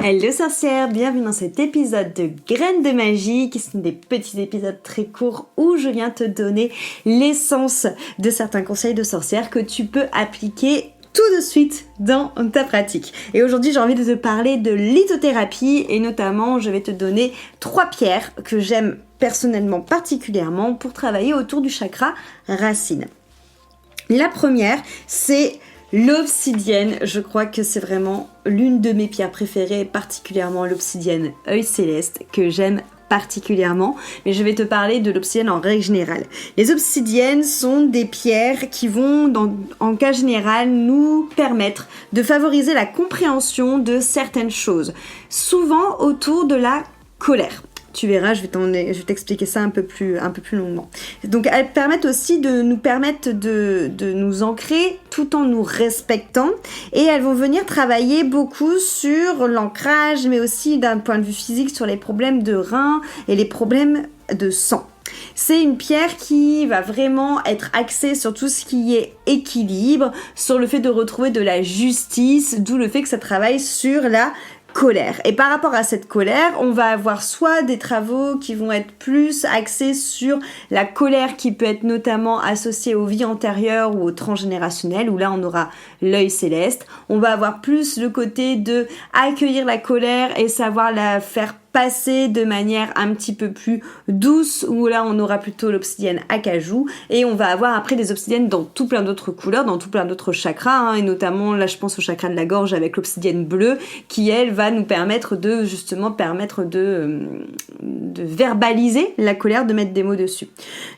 Hello sorcière, bienvenue dans cet épisode de Graines de magie, qui sont des petits épisodes très courts où je viens te donner l'essence de certains conseils de sorcière que tu peux appliquer tout de suite dans ta pratique. Et aujourd'hui, j'ai envie de te parler de lithothérapie et notamment, je vais te donner 3 pierres que j'aime personnellement particulièrement pour travailler autour du chakra racine. La première, c'est l'obsidienne. Je crois que c'est vraiment l'une de mes pierres préférées, particulièrement l'obsidienne œil céleste que j'aime particulièrement, mais je vais te parler de l'obsidienne en règle générale. Les obsidiennes sont des pierres qui vont, en cas général, nous permettre de favoriser la compréhension de certaines choses, souvent autour de la colère. Tu verras, je vais t'expliquer ça un peu plus longuement. Donc, elles permettent aussi de nous ancrer tout en nous respectant. Et elles vont venir travailler beaucoup sur l'ancrage, mais aussi d'un point de vue physique sur les problèmes de reins et les problèmes de sang. C'est une pierre qui va vraiment être axée sur tout ce qui est équilibre, sur le fait de retrouver de la justice, d'où le fait que ça travaille sur la colère. Et par rapport à cette colère, on va avoir soit des travaux qui vont être plus axés sur la colère qui peut être notamment associée aux vies antérieures ou au transgénérationnel, où là on aura l'œil céleste. On va avoir plus le côté de accueillir la colère et savoir la faire passer de manière un petit peu plus douce, où là on aura plutôt l'obsidienne acajou, et on va avoir après des obsidiennes dans tout plein d'autres couleurs, dans tout plein d'autres chakras, et notamment là je pense au chakra de la gorge avec l'obsidienne bleue, qui elle va nous permettre de verbaliser la colère, de mettre des mots dessus.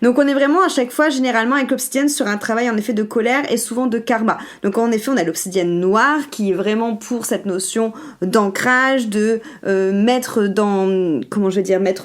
Donc on est vraiment à chaque fois généralement avec l'obsidienne sur un travail en effet de colère et souvent de karma. Donc en effet on a l'obsidienne noire qui est vraiment pour cette notion d'ancrage, de mettre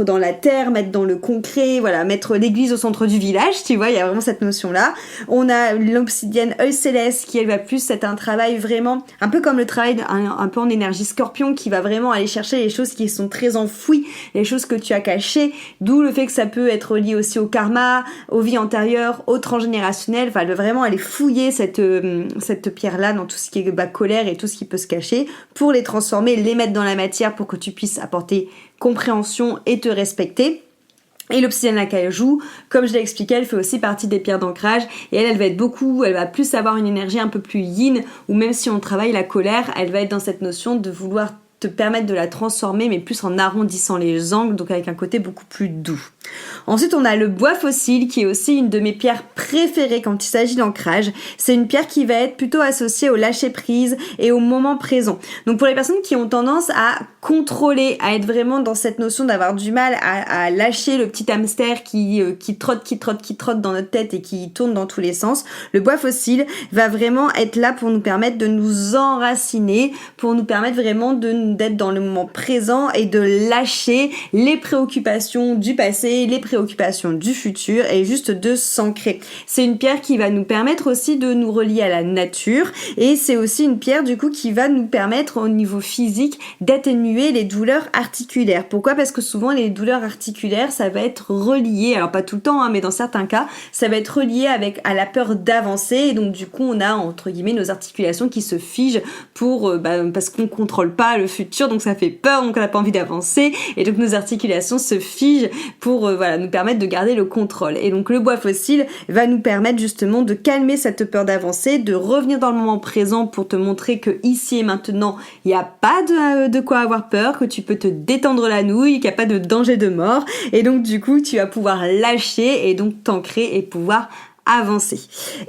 dans la terre, mettre dans le concret, voilà, mettre l'église au centre du village, tu vois, il y a vraiment cette notion-là. On a l'obsidienne œil céleste qui, elle, va plus être un travail vraiment, un peu comme le travail un peu en énergie scorpion, qui va vraiment aller chercher les choses qui sont très enfouies, les choses que tu as cachées, d'où le fait que ça peut être lié aussi au karma, aux vies antérieures, au transgénérationnel, enfin, vraiment aller fouiller cette pierre-là dans tout ce qui est colère et tout ce qui peut se cacher, pour les transformer, les mettre dans la matière pour que tu puisses apporter compréhension et te respecter. Et l'obsidienne acajou, comme je l'ai expliqué, elle fait aussi partie des pierres d'ancrage et elle va plus avoir une énergie un peu plus yin, ou même si on travaille la colère, elle va être dans cette notion de vouloir te permettre de la transformer, mais plus en arrondissant les angles, donc avec un côté beaucoup plus doux. Ensuite, on a le bois fossile, qui est aussi une de mes pierres préférées quand il s'agit d'ancrage. C'est une pierre qui va être plutôt associée au lâcher-prise et au moment présent. Donc pour les personnes qui ont tendance à contrôler, à être vraiment dans cette notion d'avoir du mal à lâcher le petit hamster qui trotte dans notre tête et qui tourne dans tous les sens, le bois fossile va vraiment être là pour nous permettre de nous enraciner, pour nous permettre vraiment d'être dans le moment présent et de lâcher les préoccupations du passé, les préoccupations du futur, et juste de s'ancrer. C'est une pierre qui va nous permettre aussi de nous relier à la nature, et c'est aussi une pierre du coup qui va nous permettre au niveau physique d'atténuer les douleurs articulaires. Pourquoi ? Parce que souvent les douleurs articulaires, ça va être relié, alors pas tout le temps, mais dans certains cas, ça va être relié à la peur d'avancer, et donc du coup on a entre guillemets nos articulations qui se figent parce qu'on contrôle pas le futur, donc ça fait peur, donc on n'a pas envie d'avancer, et donc nos articulations se figent pour nous permettre de garder le contrôle. Et donc le bois fossile va nous permettre justement de calmer cette peur d'avancer, de revenir dans le moment présent pour te montrer que ici et maintenant, il n'y a pas de quoi avoir peur, que tu peux te détendre la nouille, qu'il n'y a pas de danger de mort, et donc du coup tu vas pouvoir lâcher et donc t'ancrer et pouvoir avancer.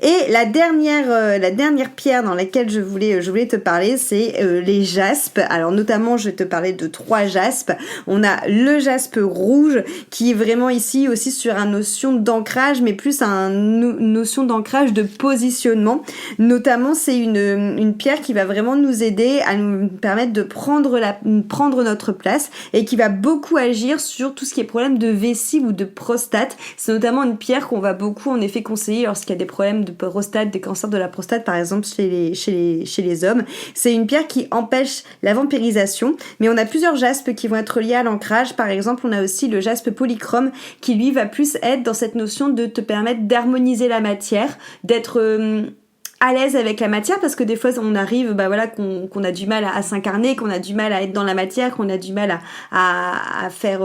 Et la dernière pierre dans laquelle je voulais te parler, c'est les jaspes. Alors notamment, je vais te parler de 3 jaspes. On a le jaspe rouge qui est vraiment ici aussi sur une notion d'ancrage, mais plus une notion d'ancrage de positionnement. Notamment, c'est une pierre qui va vraiment nous aider à nous permettre de prendre notre place, et qui va beaucoup agir sur tout ce qui est problème de vessie ou de prostate. C'est notamment une pierre qu'on va beaucoup en effet conseiller lorsqu'il y a des problèmes de prostate, des cancers de la prostate par exemple chez les hommes. C'est une pierre qui empêche la vampirisation, mais on a plusieurs jaspes qui vont être liés à l'ancrage. Par exemple, on a aussi le jaspe polychrome qui lui va plus être dans cette notion de te permettre d'harmoniser la matière, d'être à l'aise avec la matière, parce que des fois on arrive, qu'on a du mal à s'incarner, qu'on a du mal à être dans la matière, qu'on a du mal à faire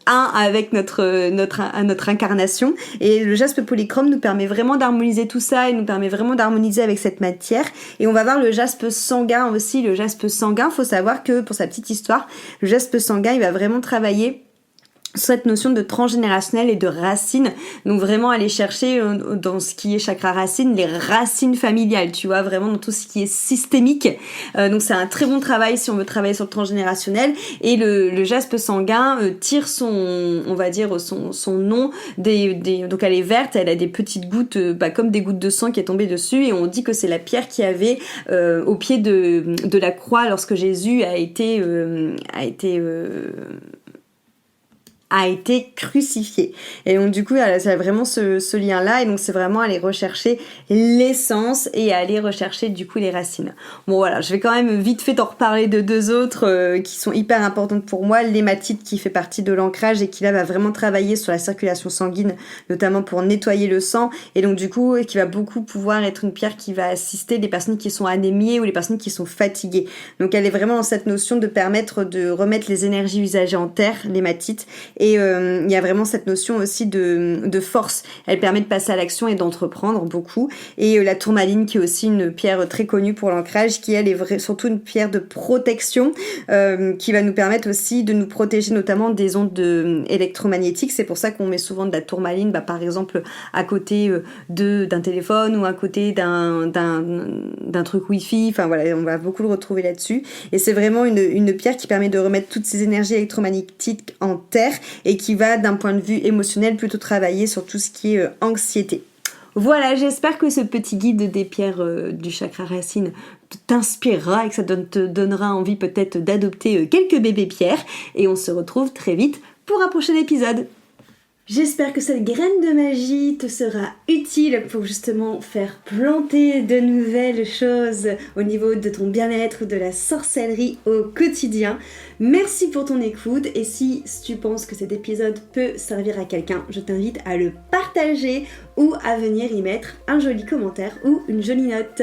un avec notre incarnation. Et le jaspe polychrome nous permet vraiment d'harmoniser tout ça, et nous permet vraiment d'harmoniser avec cette matière. Et on va voir le jaspe sanguin aussi. Le jaspe sanguin, faut savoir que, pour sa petite histoire, le jaspe sanguin, il va vraiment travailler cette notion de transgénérationnel et de racines, donc vraiment aller chercher dans ce qui est chakra racine, les racines familiales, tu vois, vraiment dans tout ce qui est systémique. Donc c'est un très bon travail si on veut travailler sur le transgénérationnel. Et le jaspe sanguin tire son nom donc elle est verte, elle a des petites gouttes, comme des gouttes de sang qui est tombée dessus, et on dit que c'est la pierre qui avait au pied de la croix lorsque Jésus a été crucifié. Et donc du coup, ça a vraiment ce lien-là, et donc c'est vraiment aller rechercher l'essence et aller rechercher du coup les racines. Bon voilà, je vais quand même vite fait t'en reparler de deux autres qui sont hyper importantes pour moi. L'hématite, qui fait partie de l'ancrage et qui là va vraiment travailler sur la circulation sanguine, notamment pour nettoyer le sang, et donc du coup qui va beaucoup pouvoir être une pierre qui va assister les personnes qui sont anémiées ou les personnes qui sont fatiguées. Donc elle est vraiment dans cette notion de permettre de remettre les énergies usagées en terre, l'hématite. Et il y a vraiment cette notion aussi de force. Elle permet de passer à l'action et d'entreprendre beaucoup. Et la tourmaline, qui est aussi une pierre très connue pour l'ancrage, qui elle est surtout une pierre de protection, qui va nous permettre aussi de nous protéger notamment des ondes électromagnétiques. C'est pour ça qu'on met souvent de la tourmaline, par exemple à côté d'un téléphone ou à côté d'un truc wifi. Enfin voilà, on va beaucoup le retrouver là-dessus. Et c'est vraiment une pierre qui permet de remettre toutes ces énergies électromagnétiques en terre, et qui va d'un point de vue émotionnel plutôt travailler sur tout ce qui est anxiété. Voilà, j'espère que ce petit guide des pierres du chakra racine t'inspirera et que ça te donnera envie peut-être d'adopter quelques bébés pierres, et on se retrouve très vite pour un prochain épisode. J'espère que cette graine de magie te sera utile pour justement faire planter de nouvelles choses au niveau de ton bien-être, de la sorcellerie au quotidien. Merci pour ton écoute, et si tu penses que cet épisode peut servir à quelqu'un, je t'invite à le partager ou à venir y mettre un joli commentaire ou une jolie note.